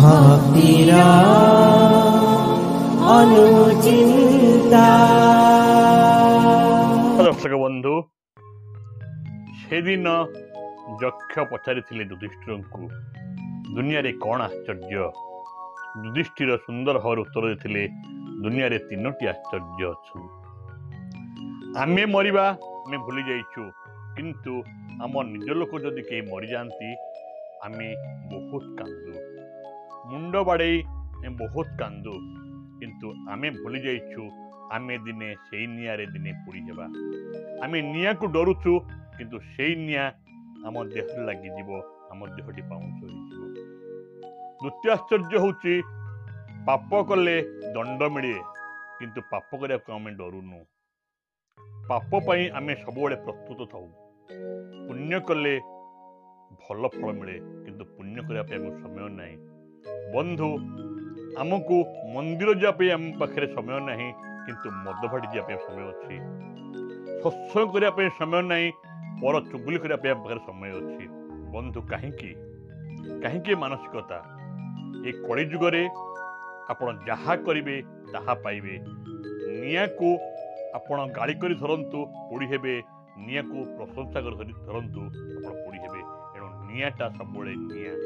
ভক্তির অনুচিন্তা। দর্শক বন্ধু, সেদিন যକ୍ষ ପଚାରିଥିଲେ ଯୁଧିଷ୍ଠିରଙ୍କୁ ଦୁନିଆରେ କ'ଣ ଆଶ୍ଚର୍ଯ୍ୟ। ଯୁଧିଷ୍ଠିର ସୁନ୍ଦର ଭାବରେ ଉତ୍ତର ଦେଇଥିଲେ, ଦୁନିଆରେ ତିନୋଟି ଆଶ୍ଚର୍ଯ୍ୟ ଅଛି। ଆମେ ମରିବା ଆମେ ଭୁଲି ଯାଇଛୁ, କିନ୍ତୁ ଆମ ନିଜ ଲୋକ ଯଦି କେହି ମରିଯାଆନ୍ତି ଆମେ ବହୁତ କାନ୍ଦୁ, ମୁଣ୍ଡ ବାଡ଼େଇ ବହୁତ କାନ୍ଦୁ, କିନ୍ତୁ ଆମେ ଭୁଲି ଯାଇଛୁ ଆମେ ଦିନେ ସେଇ ନିଆଁରେ ଦିନେ ପୋଡ଼ି ହେବା। ଆମେ ନିଆଁକୁ ଡରୁଛୁ, କିନ୍ତୁ ସେଇ ନିଆଁ ଆମ ଦେହରେ ଲାଗିଯିବ, ଆମ ଦେହଟି ପାଉଁଶ ହୋଇଯିବ। ଦ୍ୱିତୀୟ ଆଶ୍ଚର୍ଯ୍ୟ ହେଉଛି, ପାପ କଲେ ଦଣ୍ଡ ମିଳେ, କିନ୍ତୁ ପାପ କରିବାକୁ ଆମେ ଡରୁନୁ। ପାପ ପାଇଁ ଆମେ ସବୁବେଳେ ପ୍ରସ୍ତୁତ ଥାଉ। ପୁଣ୍ୟ କଲେ ଭଲ ଫଳ ମିଳେ, କିନ୍ତୁ ପୁଣ୍ୟ କରିବା ପାଇଁ ଆମକୁ ସମୟ ନାହିଁ। ବନ୍ଧୁ, ଆମକୁ ମନ୍ଦିର ଯିବା ପାଇଁ ଆମ ପାଖରେ ସମୟ ନାହିଁ, କିନ୍ତୁ ମଦ ଭାଟି ଯିବା ପାଇଁ ସମୟ ଅଛି। ସତ୍ସଙ୍ଗ କରିବା ପାଇଁ ସମୟ ନାହିଁ, ପର ଚୁଗୁଲି କରିବା ପାଇଁ ଆମ ପାଖରେ ସମୟ ଅଛି। ବନ୍ଧୁ, କାହିଁକି ମାନସିକତା? ଏ କଳି ଯୁଗରେ ଆପଣ ଯାହା କରିବେ ତାହା ପାଇବେ। ନିଆଁକୁ ଆପଣ ଗାଳି କରି ଧରନ୍ତୁ, ପୋଡ଼ି ହେବେ। ନିଆଁକୁ ପ୍ରଶଂସା କରି ଧରନ୍ତୁ, ଆପଣ ପୋଡ଼ି ହେବେ। ଏଣୁ ନିଆଁଟା ସବୁବେଳେ ନିଆଁ।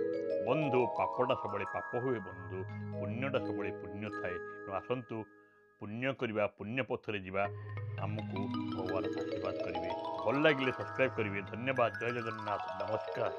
ବନ୍ଧୁ, ପାପଟା ସବୁବେଳେ ପାପ ହୁଏ। ବନ୍ଧୁ, ପୁଣ୍ୟଟା ସବୁବେଳେ ପୁଣ୍ୟ ଥାଏ। ତେଣୁ ଆସନ୍ତୁ ପୁଣ୍ୟ କରିବା, ପୁଣ୍ୟ ପଥରେ ଯିବା। ଆମକୁ ଭଗବାନ ଆଶୀର୍ବାଦ କରିବେ। ଭଲ ଲାଗିଲେ ସବସ୍କ୍ରାଇବ୍ କରିବେ। ଧନ୍ୟବାଦ। ଜୟ ଜଗନ୍ନାଥ। ନମସ୍କାର।